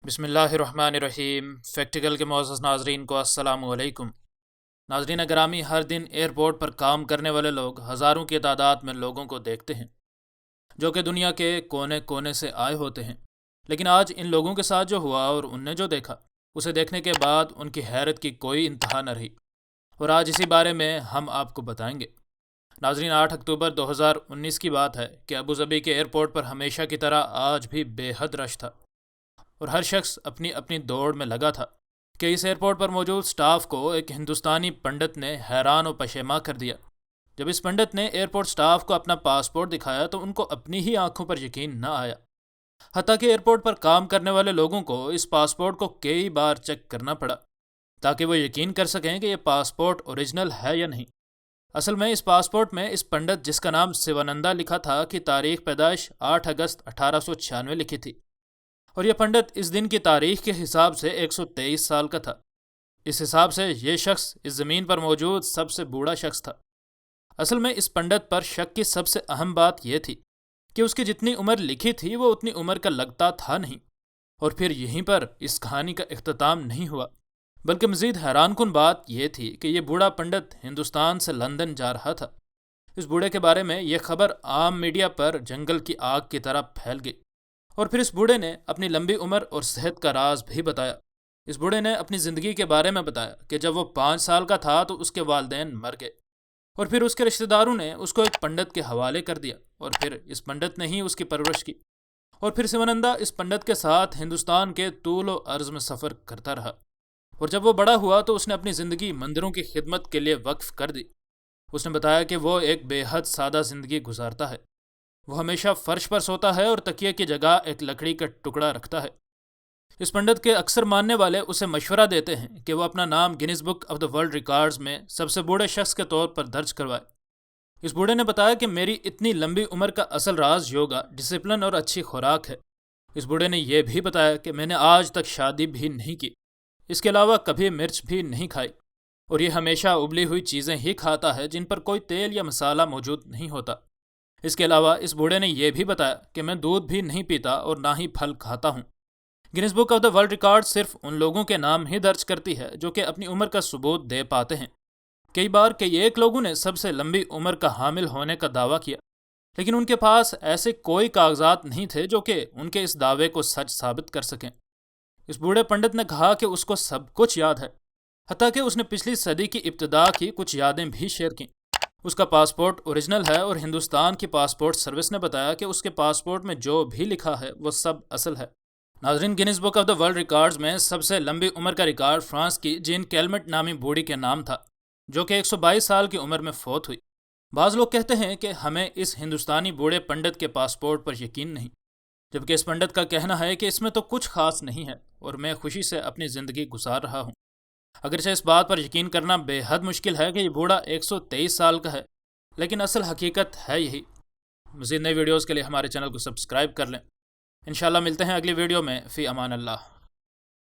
بسم اللہ الرحمن الرحیم۔ فیکٹیکل کے معزز ناظرین کو السلام علیکم۔ ناظرین گرامی، ہر دن ایئرپورٹ پر کام کرنے والے لوگ ہزاروں کی تعداد میں لوگوں کو دیکھتے ہیں جو کہ دنیا کے کونے کونے سے آئے ہوتے ہیں، لیکن آج ان لوگوں کے ساتھ جو ہوا اور ان نے جو دیکھا اسے دیکھنے کے بعد ان کی حیرت کی کوئی انتہا نہ رہی، اور آج اسی بارے میں ہم آپ کو بتائیں گے۔ ناظرین، 8 اکتوبر 2019 کی بات ہے کہ ابوظبی کے ایئرپورٹ پر ہمیشہ کی طرح آج بھی بے حد رش تھا، اور ہر شخص اپنی اپنی دوڑ میں لگا تھا کہ اس ایئرپورٹ پر موجود سٹاف کو ایک ہندوستانی پنڈت نے حیران و پشیماں کر دیا۔ جب اس پنڈت نے ایئرپورٹ سٹاف کو اپنا پاسپورٹ دکھایا تو ان کو اپنی ہی آنکھوں پر یقین نہ آیا، حتیٰ کہ ایئرپورٹ پر کام کرنے والے لوگوں کو اس پاسپورٹ کو کئی بار چیک کرنا پڑا تاکہ وہ یقین کر سکیں کہ یہ پاسپورٹ اوریجنل ہے یا نہیں۔ اصل میں اس پاسپورٹ میں اس پنڈت جس کا نام سیوانندا لکھا تھا کی تاریخ پیدائش 8 اگست 1896 لکھی تھی، اور یہ پنڈت اس دن کی تاریخ کے حساب سے 123 سال کا تھا۔ اس حساب سے یہ شخص اس زمین پر موجود سب سے بوڑھا شخص تھا۔ اصل میں اس پنڈت پر شک کی سب سے اہم بات یہ تھی کہ اس کی جتنی عمر لکھی تھی وہ اتنی عمر کا لگتا تھا نہیں، اور پھر یہیں پر اس کہانی کا اختتام نہیں ہوا، بلکہ مزید حیران کن بات یہ تھی کہ یہ بوڑھا پنڈت ہندوستان سے لندن جا رہا تھا۔ اس بوڑھے کے بارے میں یہ خبر عام میڈیا پر جنگل کی آگ کی طرح پھیل گئی، اور پھر اس بوڑھے نے اپنی لمبی عمر اور صحت کا راز بھی بتایا۔ اس بوڑھے نے اپنی زندگی کے بارے میں بتایا کہ جب وہ 5 سال کا تھا تو اس کے والدین مر گئے، اور پھر اس کے رشتہ داروں نے اس کو ایک پنڈت کے حوالے کر دیا، اور پھر اس پنڈت نے ہی اس کی پرورش کی، اور پھر سیوانندا اس پنڈت کے ساتھ ہندوستان کے طول و عرض میں سفر کرتا رہا، اور جب وہ بڑا ہوا تو اس نے اپنی زندگی مندروں کی خدمت کے لیے وقف کر دی۔ اس نے بتایا کہ وہ ایک بے حد سادہ زندگی گزارتا ہے، وہ ہمیشہ فرش پر سوتا ہے اور تکیے کی جگہ ایک لکڑی کا ٹکڑا رکھتا ہے۔ اس پنڈت کے اکثر ماننے والے اسے مشورہ دیتے ہیں کہ وہ اپنا نام Guinness book of the world records میں سب سے بوڑھے شخص کے طور پر درج کروائے۔ اس بوڑھے نے بتایا کہ میری اتنی لمبی عمر کا اصل راز یوگا، ڈسپلن اور اچھی خوراک ہے۔ اس بوڑھے نے یہ بھی بتایا کہ میں نے آج تک شادی بھی نہیں کی، اس کے علاوہ کبھی مرچ بھی نہیں کھائی، اور یہ ہمیشہ ابلی ہوئی چیزیں ہی کھاتا ہے جن پر کوئی تیل یا مسالہ موجود نہیں ہوتا۔ اس کے علاوہ اس بوڑھے نے یہ بھی بتایا کہ میں دودھ بھی نہیں پیتا اور نہ ہی پھل کھاتا ہوں۔ Guinness book of the world record صرف ان لوگوں کے نام ہی درج کرتی ہے جو کہ اپنی عمر کا ثبوت دے پاتے ہیں۔ کئی بار کئی ایک لوگوں نے سب سے لمبی عمر کا حامل ہونے کا دعویٰ کیا، لیکن ان کے پاس ایسے کوئی کاغذات نہیں تھے جو کہ ان کے اس دعوے کو سچ ثابت کر سکیں۔ اس بوڑھے پنڈت نے کہا کہ اس کو سب کچھ یاد ہے، حتیٰ کہ اس نے پچھلی صدی کی ابتدا کی کچھ یادیں بھی شیئر کیں۔ اس کا پاسپورٹ اوریجنل ہے، اور ہندوستان کی پاسپورٹ سروس نے بتایا کہ اس کے پاسپورٹ میں جو بھی لکھا ہے وہ سب اصل ہے۔ ناظرین، Guinness book of the world records میں سب سے لمبی عمر کا ریکارڈ فرانس کی جین کیلمٹ نامی بوڑھی کے نام تھا، جو کہ 122 سال کی عمر میں فوت ہوئی۔ بعض لوگ کہتے ہیں کہ ہمیں اس ہندوستانی بوڑھے پنڈت کے پاسپورٹ پر یقین نہیں، جبکہ اس پنڈت کا کہنا ہے کہ اس میں تو کچھ خاص نہیں ہے اور میں خوشی سے اپنی زندگی گزار رہا ہوں۔ اگرچہ اس بات پر یقین کرنا بے حد مشکل ہے کہ یہ بوڑھا 123 سال کا ہے، لیکن اصل حقیقت ہے یہی۔ مزید نئی ویڈیوز کے لیے ہمارے چینل کو سبسکرائب کر لیں۔ انشاءاللہ ملتے ہیں اگلی ویڈیو میں۔ فی امان اللہ۔